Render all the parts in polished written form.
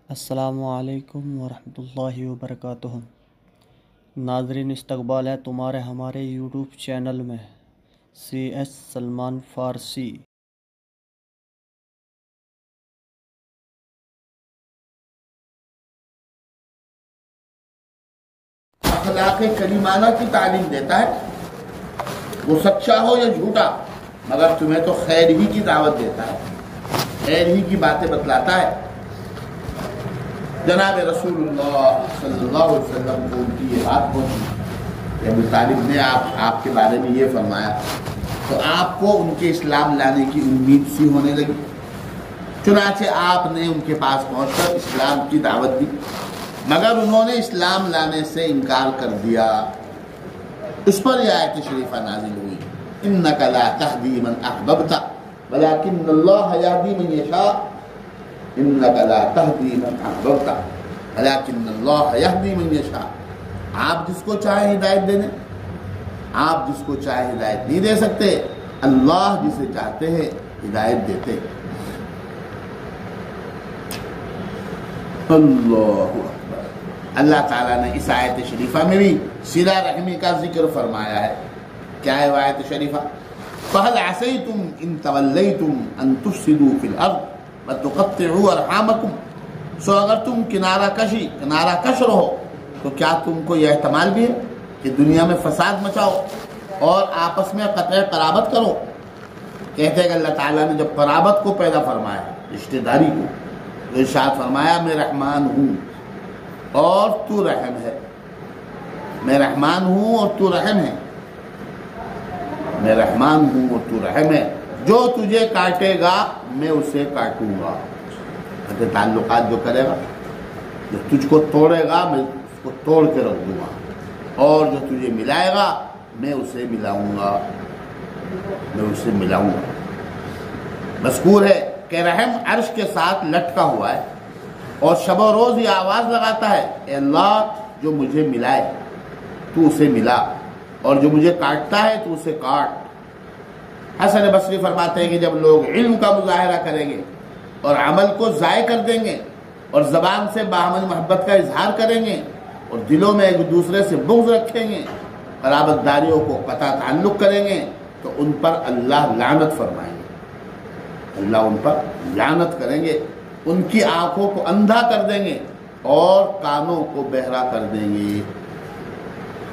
السلام علیکم ورحمۃ اللہ وبرکاتہ۔ ناظرین، استقبال ہے تمہارے ہمارے یوٹیوب چینل میں CS سلمان فارسی۔ اخلاق کریمانہ کی تعلیم دیتا ہے، وہ سچا ہو یا جھوٹا، مگر تمہیں تو خیر ہی کی دعوت دیتا ہے، خیر ہی کی باتیں بتلاتا ہے۔ جناب رسول اللہ صلی اللہ علیہ وسلم کو ان کی یہ بات پہنچی کہ ابو طالب نے آپ کے بارے میں یہ فرمایا، تو آپ کو ان کے اسلام لانے کی امید سی ہونے لگی۔ چنانچہ آپ نے ان کے پاس پہنچ کر اسلام کی دعوت دی، مگر انہوں نے اسلام لانے سے انکار کر دیا۔ اس پر یہ آیت شریفہ نازل ہوئی، انک لا تہدی من احببت ولکن اللہ یہدی من یشاء، انک لا تہدی من احببت ولکن اللہ یہدی من یشاء۔ آپ جس کو چاہے ہدایت دینے، آپ جس کو چاہے ہدایت نہیں دے سکتے، اللہ جسے چاہتے ہیں ہدایت دیتے۔ اللہ اکبر۔ اللہ تعالیٰ نے اس آیت شریفہ میں بھی صلہ رحمی کا ذکر فرمایا ہے۔ کیا ہے آیت شریفہ؟ فَهَلْ عَسَيْتُمْ إِن تَوَلَّيْتُمْ أَن تُفْسِدُوا فِي الْأَرْضِ وَتُقَطِّعُوا أَرْحَامَكُمْ۔ سو اگر تم کنارہ کش رہو تو کیا تم کو یہ احتمال بھی ہے کہ دنیا میں فساد مچاؤ اور آپس میں قطع قرابت کرو؟ کہتے ہیں کہ اللہ تعالیٰ نے جب قرابت کو پیدا فرمایا، رشتہ داری کو، تو ارشاد فرمایا میں رحمان ہوں اور تو رحم ہے، میں رحمان ہوں اور تو رحم ہے، میں رحمان ہوں اور تو رحم ہے۔ جو تجھے کاٹے گا میں اسے کاٹوں گا، تعلقات جو کرے گا، جو تجھ کو توڑے گا میں اس کو توڑ کے رکھ دوں گا، اور جو تجھے ملائے گا میں اسے ملاؤں گا، میں اسے ملاؤں گا۔ مذکور ہے کہ رحم عرش کے ساتھ لٹکا ہوا ہے اور شب و روز یہ آواز لگاتا ہے، اے اللہ جو مجھے ملائے تو اسے ملا، اور جو مجھے کاٹتا ہے تو اسے کاٹ۔ حسن بصری فرماتے ہیں کہ جب لوگ علم کا مظاہرہ کریں گے اور عمل کو ضائع کر دیں گے اور زبان سے باہمی محبت کا اظہار کریں گے اور دلوں میں ایک دوسرے سے بغض رکھیں گے، قرابت داریوں کو قطع تعلق کریں گے، تو ان پر اللہ لعنت فرمائیں گے، اللہ ان پر لعنت کریں گے، ان کی آنکھوں کو اندھا کر دیں گے اور کانوں کو بہرا کر دیں گے۔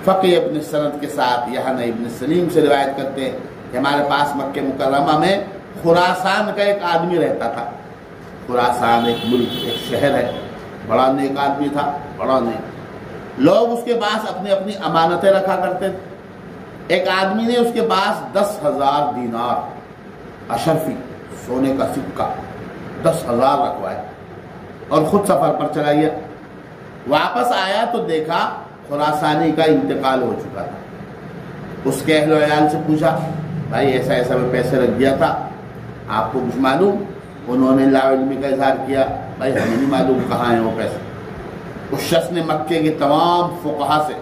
فقی ابن سند کے ساتھ یہاں ابن سلیم سے روایت کرتے ہیں کہ ہمارے پاس مکہ مکرمہ میں خراسان کا ایک آدمی رہتا تھا۔ خراسان ایک ملک، ایک شہر ہے، بڑا نیک آدمی تھا، بڑا نیک۔ لوگ اس کے پاس اپنی اپنی امانتیں رکھا کرتے تھے۔ ایک آدمی نے اس کے پاس 10,000 دینار اشرفی سونے کا سکہ 10,000 رکھوائے اور خود سفر پر چلا گیا۔ واپس آیا تو دیکھا خراسانی کا انتقال ہو چکا تھا۔ اس کے اہل و عیال سے پوچھا، بھائی ایسا ایسا میں پیسے رکھ دیا تھا، آپ کو کچھ معلوم؟ انہوں نے لا علمی کا اظہار کیا، بھائی ہمیں نہیں معلوم کہاں ہیں وہ پیسے۔ اس شخص نے مکے کے تمام فقہا سے،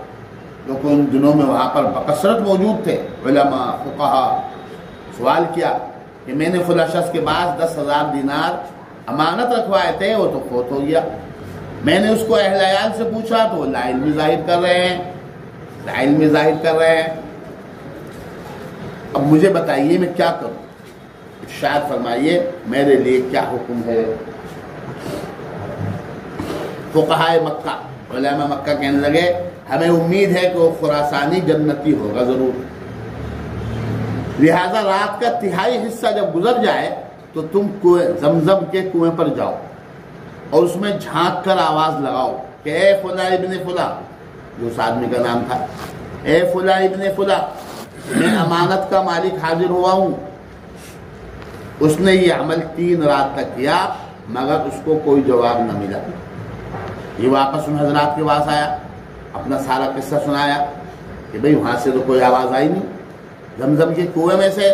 جو کہ ان دنوں میں وہاں پر بکثرت موجود تھے، علماء فقہا، سوال کیا کہ میں نے فلاں شخص کے پاس 10,000 دینار امانت رکھوائے تھے، وہ تو فوت ہو گیا۔ میں نے اس کو اہل عیال سے پوچھا تو وہ لا علمی ظاہر کر رہے ہیں، لا علمی ظاہر کر رہے ہیں۔ اب مجھے بتائیے میں کیا کروں؟ ارشاد فرمائیے میرے لیے کیا حکم ہے؟ فقہائے مکہ، علماء مکہ کہنے لگے ہمیں امید ہے کہ وہ خراسانی جنتی ہوگا ضرور، لہذا رات کا تہائی حصہ جب گزر جائے تو تم زمزم کے کنویں پر جاؤ اور اس میں جھانک کر آواز لگاؤ کہ اے فلاں ابن فلاں، جو اس آدمی کا نام تھا، اے فلاں ابن فلاں، میں امانت کا مالک حاضر ہوا ہوں۔ اس نے یہ عمل 3 رات تک کیا مگر اس کو کوئی جواب نہ ملا۔ یہ واپس ان حضرات کے پاس آیا، اپنا سارا قصہ سنایا کہ بھئی وہاں سے تو کوئی آواز آئی نہیں، زمزم کے کنویں میں سے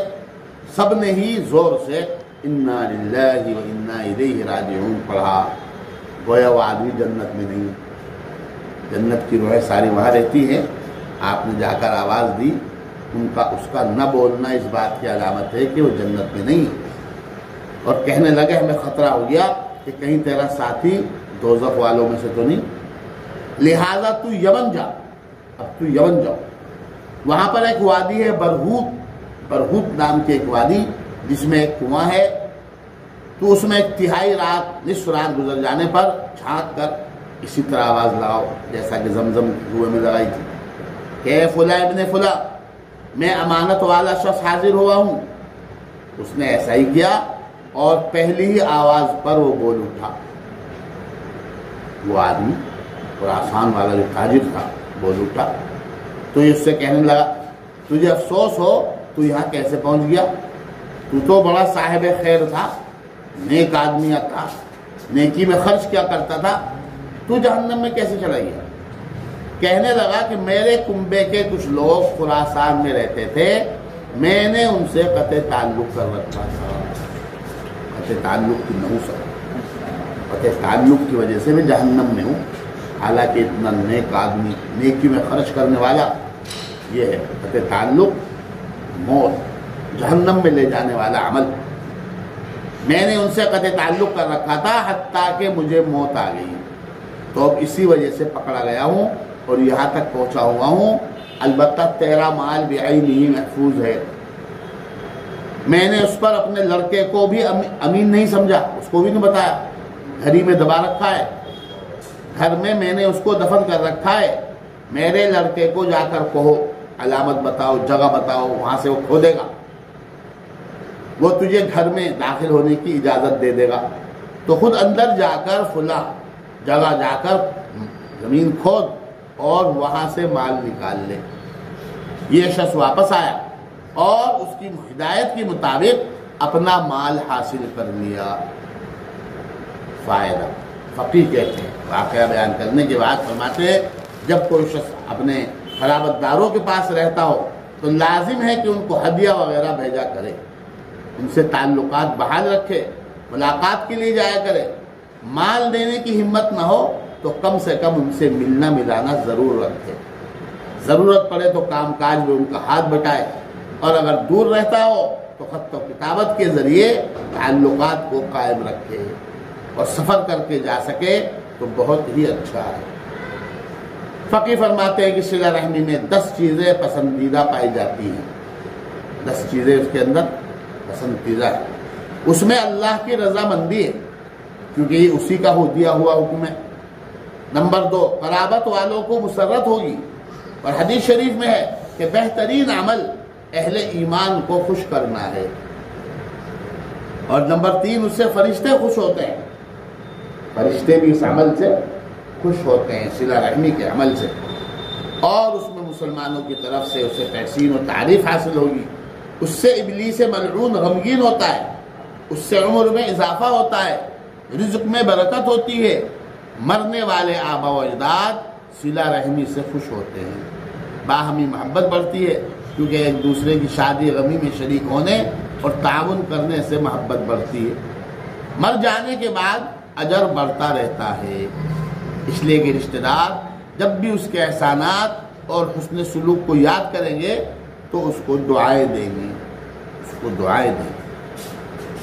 سب نے ہی زور سے انا للہ و انا الیہ راجعون پڑھا۔ گویا وہ آدمی جنت میں نہیں، جنت کی روحیں ساری وہاں رہتی ہیں، آپ نے جا کر آواز دی، اس کا نہ بولنا اس بات کی علامت ہے کہ وہ جنت میں نہیں، اور کہنے لگے ہمیں خطرہ ہو گیا کہ کہیں تیرا ساتھی دوزخ والوں میں سے تو نہیں، لہذا تو یمن جا، اب تو یمن جاؤ، وہاں پر ایک وادی ہے برہوت نام کی ایک وادی جس میں ایک کنواں ہے، تو اس میں ایک تہائی رات، نصف رات گزر جانے پر جھانک کر اسی طرح آواز لگاؤ جیسا کہ زمزم کنویں میں لگائی تھی کہ فلاں ابن فلاں، میں امانت والا شخص حاضر ہوا ہوں۔ اس نے ایسا ہی کیا اور پہلی ہی آواز پر وہ بول اٹھا، وہ آدمی خراسان والا جو تاجر تھا بول اٹھا، تو یہ اس سے کہنے لگا تجھے افسوس ہو تو یہاں کیسے پہنچ گیا؟ تو بڑا صاحب خیر تھا، نیک آدمی تھا، نیکی میں خرچ کیا کرتا تھا، تو جہنم میں کیسے چلا گیا؟ کہنے لگا کہ میرے کنبے کے کچھ لوگ خراسان میں رہتے تھے، میں نے ان سے قطع تعلق کر رکھا تھا۔ قطع تعلق کی نحوست، قطع تعلق کی وجہ سے میں جہنم میں ہوں، حالانکہ اتنا نیک آدمی، نیکی میں خرچ کرنے والا، یہ ہے قطع تعلق، موت، جہنم میں لے جانے والا عمل۔ میں نے ان سے قطع تعلق کر رکھا تھا حتیٰ کہ مجھے موت آ گئی، تو اب اسی وجہ سے پکڑا گیا ہوں اور یہاں تک پہنچا ہوا ہوں۔ البتہ تیرا مال بعینہ محفوظ ہے، میں نے اس پر اپنے لڑکے کو بھی امین نہیں سمجھا، اس کو بھی نہیں بتایا، گھر ہی میں دبا رکھا ہے، گھر میں نے اس کو دفن کر رکھا ہے، میرے لڑکے کو جا کر کہو، علامت بتاؤ، جگہ بتاؤ، وہاں سے وہ کھودے گا، وہ تجھے گھر میں داخل ہونے کی اجازت دے دے گا، تو خود اندر جا کر فلاں جگہ جا کر زمین کھود اور وہاں سے مال نکال لے۔ یہ شخص واپس آیا اور اس کی ہدایت کے مطابق اپنا مال حاصل کر لیا۔ فائدہ فقیہ کہتے ہیں، واقعہ بیان کرنے کے بعد فرماتے ہیں جب کوئی شخص اپنے قرابت داروں کے پاس رہتا ہو تو لازم ہے کہ ان کو ہدیہ وغیرہ بھیجا کرے، ان سے تعلقات بحال رکھے، ملاقات کے لیے جایا کرے۔ مال دینے کی ہمت نہ ہو تو کم سے کم ان سے ملنا ملانا ضرور رکھے، ضرورت پڑے تو کام کاج میں ان کا ہاتھ بٹائے، اور اگر دور رہتا ہو تو خط و کتابت کے ذریعے تعلقات کو قائم رکھے، اور سفر کر کے جا سکے تو بہت ہی اچھا ہے۔ فقی فرماتے ہیں کہ صلہ رحمی میں 10 چیزیں پسندیدہ پائی جاتی ہیں، 10 چیزیں اس کے اندر پسندیدہ ہے۔ اس میں اللہ کی رضامندی ہے، کیونکہ یہ اسی کا دیا ہوا حکم ہے۔ نمبر 2، قرابت والوں کو مسرت ہوگی، اور حدیث شریف میں ہے کہ بہترین عمل اہل ایمان کو خوش کرنا ہے۔ اور نمبر 3، اس سے فرشتے خوش ہوتے ہیں، فرشتے بھی اس عمل سے خوش ہوتے ہیں، صلہ رحمی کے عمل سے، اور اس میں مسلمانوں کی طرف سے اسے تحسین و تعریف حاصل ہوگی، اس سے ابلیس ملعون غمگین ہوتا ہے، اس سے عمر میں اضافہ ہوتا ہے، رزق میں برکت ہوتی ہے، مرنے والے آبا و اجداد صلہ رحمی سے خوش ہوتے ہیں، باہمی محبت بڑھتی ہے، کیونکہ ایک دوسرے کی شادی غمی میں شریک ہونے اور تعاون کرنے سے محبت بڑھتی ہے۔ مر جانے کے بعد اجر بڑھتا رہتا ہے، اس لیے کہ رشتہ دار جب بھی اس کے احسانات اور حسن سلوک کو یاد کریں گے تو اس کو دعائیں دیں گے، اس کو دعائیں دیں گے۔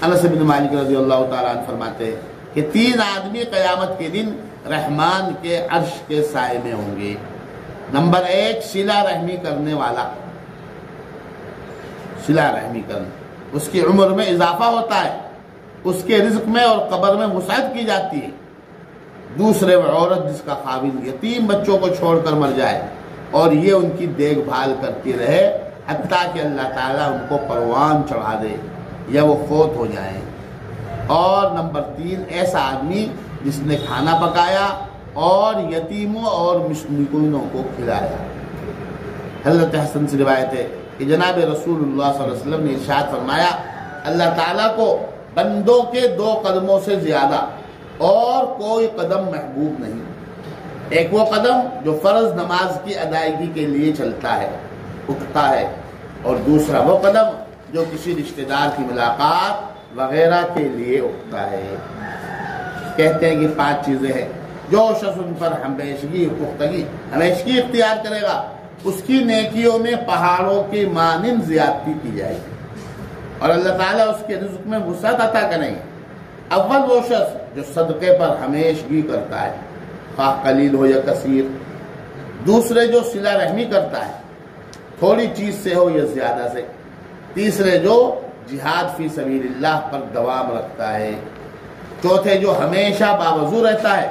انس بن مالک رضی اللہ تعالیٰ عنہ فرماتے ہیں کہ 3 آدمی قیامت کے دن رحمان کے عرش کے سائے میں ہوں گے۔ نمبر 1، صلہ رحمی کرنے والا، صلہ رحمی کرنا، اس کی عمر میں اضافہ ہوتا ہے، اس کے رزق میں اور قبر میں وسعت کی جاتی ہے۔ دوسرے، وہ عورت جس کا خاوند یتیم بچوں کو چھوڑ کر مر جائے اور یہ ان کی دیکھ بھال کرتی رہے حتیٰ کہ اللہ تعالیٰ ان کو پروان چڑھا دے یا وہ فوت ہو جائیں۔ اور نمبر 3، ایسا آدمی جس نے کھانا پکایا اور یتیموں اور مسکینوں کو کھلایا۔ حضرت حسن سے روایت ہے کہ جناب رسول اللہ صلی اللہ علیہ وسلم نے ارشاد فرمایا، اللہ تعالیٰ کو بندوں کے 2 قدموں سے زیادہ اور کوئی قدم محبوب نہیں۔ ایک وہ قدم جو فرض نماز کی ادائیگی کے لیے چلتا ہے، اٹھتا ہے، اور دوسرا وہ قدم جو کسی رشتہ دار کی ملاقات وغیرہ کے لیے اٹھتا ہے۔ کہتے ہیں کہ 5 چیزیں ہیں، جو شخص ان پر ہمیشگی اختیار کرے گا اس کی نیکیوں میں پہاڑوں کی مانند زیادتی کی جائے گی، اور اللہ تعالیٰ اس کے رزق میں وسعت عطا کریں گے۔ اول وہ شخص جو صدقے پر ہمیشگی کرتا ہے، خواہ قلیل ہو یا کثیر. دوسرے جو صلہ رحمی کرتا ہے، تھوڑی چیز سے ہو یا زیادہ سے. تیسرے جو جہاد فی سبیل اللہ پر دوام رکھتا ہے. چوتھے جو ہمیشہ باوضو رہتا ہے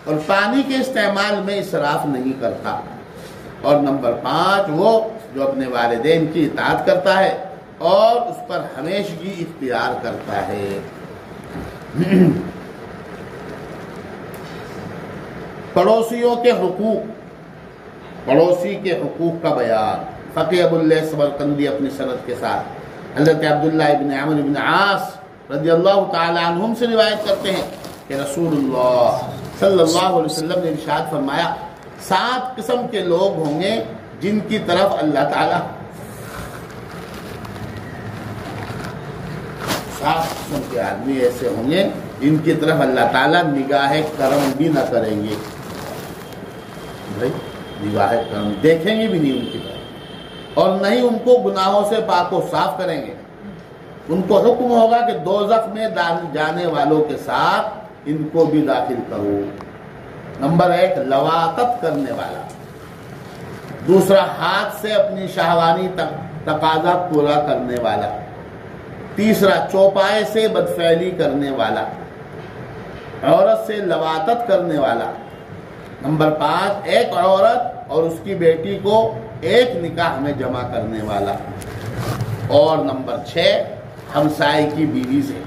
اور پانی کے استعمال میں اسراف نہیں کرتا. اور نمبر 5 وہ جو اپنے والدین کی اطاعت کرتا ہے اور اس پر ہمیشگی اختیار کرتا ہے. پڑوسیوں کے حقوق، پڑوسی کے حقوق کا بیان. فقیہ ابو اللیث سمرقندی اپنی سند کے ساتھ حضرت عبداللہ ابن عمرو ابن عاص رضی اللہ تعالی عنہم سے روایت کرتے ہیں کہ رسول اللہ صلی اللہ علیہ وسلم نے ارشاد فرمایا 7 قسم کے لوگ ہوں گے جن کی طرف اللہ تعالیٰ 7 قسم کے آدمی ایسے ہوں گے جن کی طرف اللہ تعالیٰ نگاہ کرم بھی نہ کریں گے. بھائی نگاہ کرم دیکھیں گے بھی نہیں ان کی طرف، اور نہ ہی ان کو گناہوں سے پاک و صاف کریں گے. ان کو حکم ہوگا کہ دوزخ میں جانے والوں کے ساتھ ان کو بھی داخل کرو. نمبر 1 لواطت کرنے والا. دوسرا ہاتھ سے اپنی شہوانی تقاضا پورا کرنے والا. تیسرا چوپائے سے بدفعلی کرنے والا، عورت سے لواطت کرنے والا. نمبر 5 ایک عورت اور اس کی بیٹی کو ایک نکاح میں جمع کرنے والا. اور نمبر 6 ہمسائے کی بیوی سے،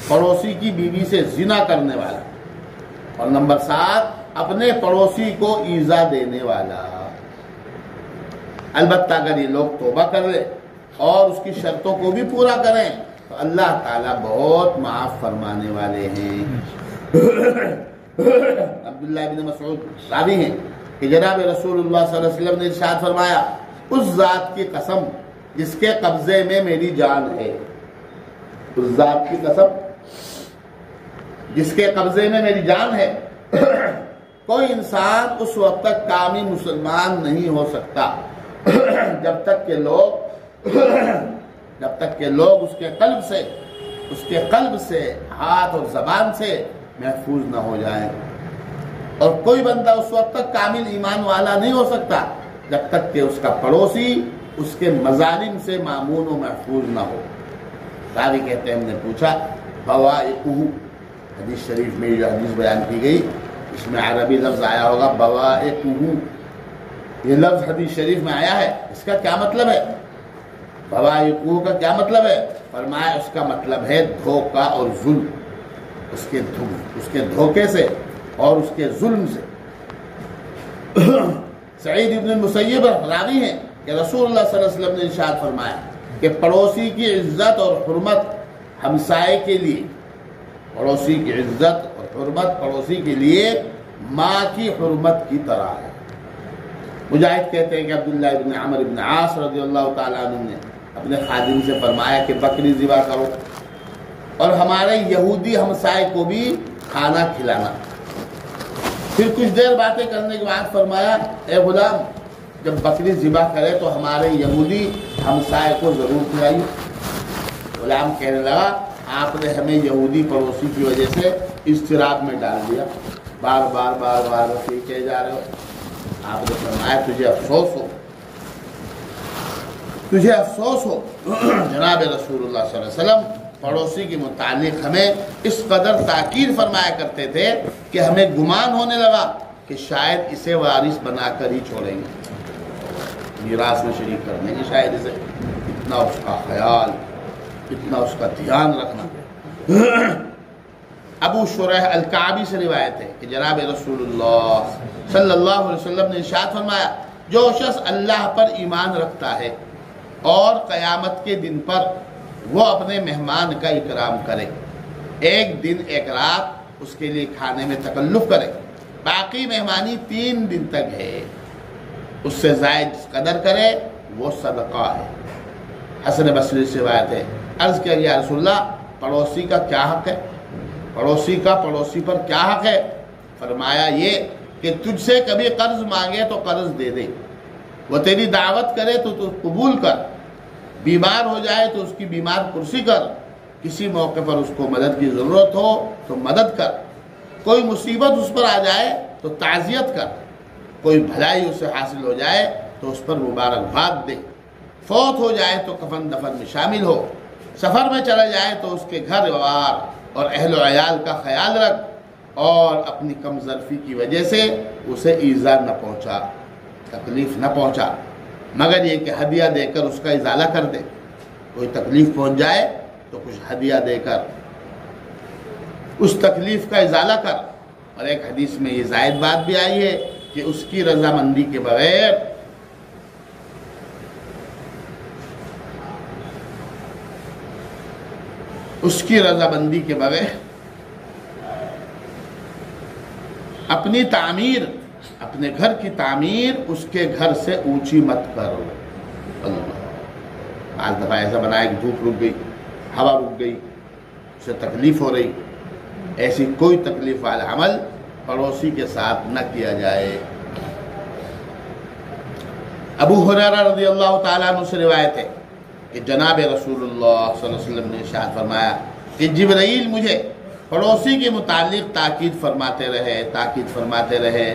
پڑوسی کی بیوی سے زنا کرنے والا. اور نمبر 7 اپنے پڑوسی کو ایذا دینے والا. البتہ اگر یہ لوگ توبہ کر لیں اور اس کی شرطوں کو بھی پورا کریں تو اللہ تعالیٰ بہت معاف فرمانے والے ہیں. عبداللہ بن مسعود راوی ہیں کہ جناب رسول اللہ صلی اللہ علیہ وسلم نے ارشاد فرمایا اس ذات کی قسم جس کے قبضے میں میری جان ہے. اس ذات کی قسم جس کے قبضے میں میری جان ہے، کوئی انسان اس وقت تک کامل مسلمان نہیں ہو سکتا جب تک کہ لوگ اس کے قلب سے ہاتھ اور زبان سے محفوظ نہ ہو جائیں. اور کوئی بندہ اس وقت تک کامل ایمان والا نہیں ہو سکتا جب تک کہ اس کا پڑوسی اس کے مظالم سے مامون و محفوظ نہ ہو. راوی کہتے ہیں ہم نے پوچھا بوائقہ، حدیث شریف میں جو حدیث بیان کی گئی اس میں عربی لفظ آیا ہوگا بوائقہ. یہ لفظ حدیث شریف میں آیا ہے، اس کا کیا مطلب ہے؟ بوائقہ کا کیا مطلب ہے؟ فرمایا اس کا مطلب ہے دھوکہ اور ظلم. اس کے دھوکے سے اور اس کے ظلم سے. سعید ابن المسیب راوی ہیں کہ رسول اللہ صلی اللہ علیہ وسلم نے ارشاد فرمایا کہ پڑوسی کی عزت اور حرمت ہمسائے کے لیے، پڑوسی کی عزت اور حرمت پڑوسی کے لیے ماں کی حرمت کی طرح ہے. مجاہد کہتے ہیں کہ عبداللہ ابن عمرو ابن عاص رضی اللہ تعالیٰ عنہ نے اپنے خادم سے فرمایا کہ بکری ذبح کرو اور ہمارے یہودی ہمسائے کو بھی کھانا کھلانا. پھر کچھ دیر باتیں کرنے کے بعد فرمایا اے غلام جب بکری ذبح کرے تو ہمارے یہودی ہمسائے کو ضرور کھلائیے. غلام کہنے لگا آپ نے ہمیں یہودی پڑوسی کی وجہ سے اضطراب میں ڈال دیا، بار بار وسیع کہے جا رہے ہو. آپ نے فرمایا تجھے افسوس ہو. جناب رسول اللہ صلی اللہ علیہ وسلم پڑوسی کے متعلق ہمیں اس قدر تاکید فرمایا کرتے تھے کہ ہمیں گمان ہونے لگا کہ شاید اسے وارث بنا کر ہی چھوڑیں گے، میراث میں شریک کرنے کی شاید اسے. اتنا اس کا خیال، اتنا اس کا دھیان رکھنا. ابو شریح الکعبی سے روایت ہے کہ جناب رسول اللہ صلی اللہ علیہ وسلم نے ارشاد فرمایا جو شخص اللہ پر ایمان رکھتا ہے اور قیامت کے دن پر وہ اپنے مہمان کا اکرام کرے، ایک دن ایک رات اس کے لیے کھانے میں تکلف کرے، باقی مہمانی 3 دن تک ہے، اس سے زائد قدر کرے وہ صدقہ ہے. حسن بصری سے روایت ہے عرض کیا یا رسول اللہ پڑوسی کا کیا حق ہے؟ پڑوسی کا پڑوسی پر کیا حق ہے؟ فرمایا یہ کہ تجھ سے کبھی قرض مانگے تو قرض دے دے، وہ تیری دعوت کرے تو قبول کر، بیمار ہو جائے تو اس کی بیمار پرسی کر، کسی موقع پر اس کو مدد کی ضرورت ہو تو مدد کر، کوئی مصیبت اس پر آ جائے تو تعزیت کر، کوئی بھلائی اسے حاصل ہو جائے تو اس پر مبارکباد دے، فوت ہو جائے تو کفن دفن میں شامل ہو، سفر میں چلا جائے تو اس کے گھر بار اور اہل و عیال کا خیال رکھ، اور اپنی کم ظرفی کی وجہ سے اسے ایذا نہ پہنچا، تکلیف نہ پہنچا، مگر یہ کہ ہدیہ دے کر اس کا ازالہ کر دے۔ کوئی تکلیف پہنچ جائے تو کچھ ہدیہ دے کر اس تکلیف کا ازالہ کر۔ اور ایک حدیث میں یہ زائد بات بھی آئی ہے کہ اس کی رضامندی کے بغیر اپنی تعمیر، اپنے گھر کی تعمیر اس کے گھر سے اونچی مت کرو۔ بعض دفعہ ایسا بنایا کہ دھوپ رک گئی، ہوا رک گئی، اسے تکلیف ہو رہی، ایسی کوئی تکلیف والا عمل پڑوسی کے ساتھ نہ کیا جائے۔ ابو ہریرہ رضی اللہ تعالیٰ عنہ سے روایت ہے کہ جناب رسول اللہ صلی اللہ علیہ وسلم نے ارشاد فرمایا کہ جبرائیل مجھے پڑوسی کے متعلق تاکید فرماتے رہے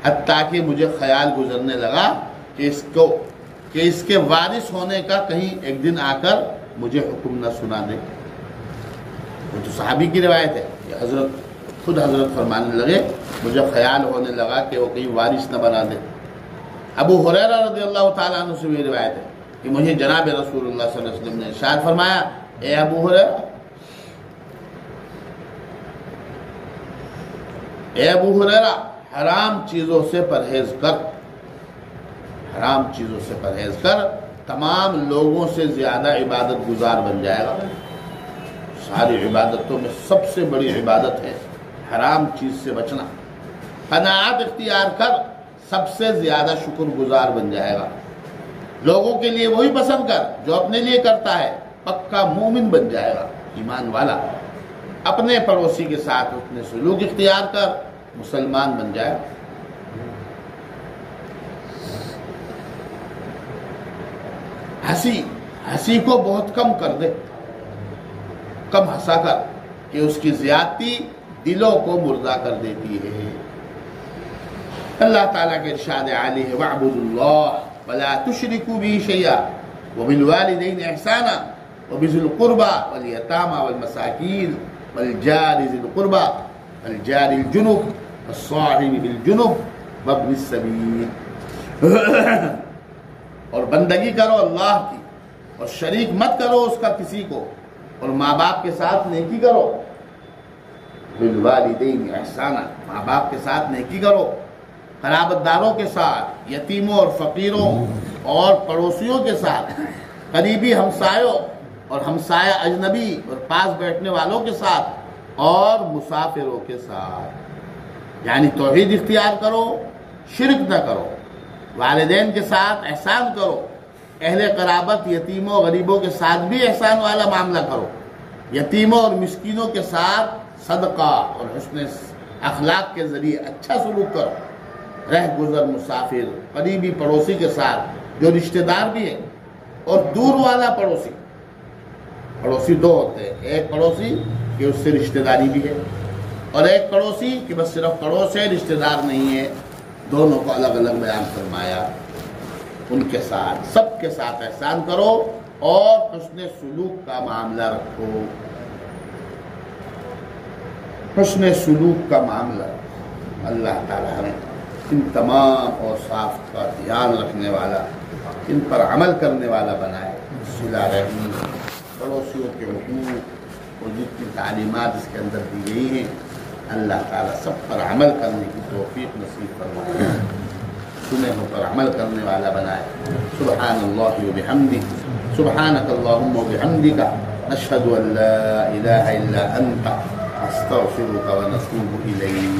حتیٰ کہ مجھے خیال گزرنے لگا کہ اس کے وارث ہونے کا کہیں ایک دن آ کر مجھے حکم نہ سنا دے۔ وہ تو صحابی کی روایت ہے کہ خود حضرت فرمانے لگے مجھے خیال ہونے لگا کہ وہ کہیں وارث نہ بنا دے۔ ابو ہریرہ رضی اللہ تعالیٰ عنہ سے یہ روایت ہے کہ مجھے جناب رسول اللہ صلی اللہ علیہ وسلم نے ارشاد فرمایا، اے ابو ہریرہ حرام چیزوں سے پرہیز کر، تمام لوگوں سے زیادہ عبادت گزار بن جائے گا۔ ساری عبادتوں میں سب سے بڑی عبادت ہے حرام چیز سے بچنا۔ قناعت اختیار کر، سب سے زیادہ شکر گزار بن جائے گا۔ لوگوں کے لیے وہی پسند کر جو اپنے لیے کرتا ہے، پکا مومن بن جائے گا، ایمان والا۔ اپنے پڑوسی کے ساتھ اپنے سلوک اختیار کر، مسلمان بن جائے۔ ہنسی کو بہت کم کر دے، کم ہنسا کر کہ اس کی زیادتی دلوں کو مردہ کر دیتی ہے۔ اللہ تعالیٰ کے ارشاد عالی ہے وَاعْبُدُوا اللَّهَ وَلَا تُشْرِكُوا بِهِ شَيْئًا وَبِالْوَالِدَيْنِ إِحْسَانًا وَبِذِي الْقُرْبَى وَالْيَتَامَى وَالْمَسَاكِينِ وَالْجَارِ ذِي الْقُرْبَى وَالْجَارِ الْجُنُبِ وَالصَّاحِبِ بِالْجُنُبِ وَابْنِ السَّبِيلِ۔ اور بندگی کرو اللہ کی، اور شریک مت کرو اس کا کسی کو، اور ماں باپ کے ساتھ نیکی کرو۔ بالوالدین احسانا، ماں باپ کے ساتھ نیکی کرو، قرابت داروں کے ساتھ، یتیموں اور فقیروں اور پڑوسیوں کے ساتھ، قریبی ہمسایوں اور ہمسایہ اجنبی اور پاس بیٹھنے والوں کے ساتھ، اور مسافروں کے ساتھ۔ یعنی توحید اختیار کرو، شرک نہ کرو، والدین کے ساتھ احسان کرو، اہل قرابت یتیموں غریبوں کے ساتھ بھی احسان والا معاملہ کرو، یتیموں اور مسکینوں کے ساتھ صدقہ اور حسن اخلاق کے ذریعے اچھا سلوک کرو۔ رہ گزر مسافر، قریبی پڑوسی کے ساتھ جو رشتہ دار بھی ہے، اور دور والا پڑوسی دو ہوتے ہیں، ایک پڑوسی کہ اس سے رشتہ داری بھی ہے، اور ایک پڑوسی کہ بس صرف پڑوس ہے، رشتہ دار نہیں ہے۔ دونوں کو الگ الگ بیان فرمایا۔ ان کے ساتھ، سب کے ساتھ احسان کرو اور حسن سلوک کا معاملہ رکھو، حسن سلوک کا معاملہ رکھو۔ اللہ تعالیٰ ہمیں ان تمام اوصاف کا دھیان رکھنے والا، ان پر عمل کرنے والا بنائے۔ صلہ رحمی، پڑوسیوں کے حقوق اور جتنی تعلیمات اس کے اندر دی گئی ہیں، اللہ تعالیٰ سب پر عمل کرنے کی توفیق نصیب فرمائے، سنے ہو پر عمل کرنے والا بنائے۔ سبحان اللہ و بحمدہ، سبحانک اللہم و بحمدک، نشہد ان لا الہ الا انت، نستغفرک و نتوب الیک۔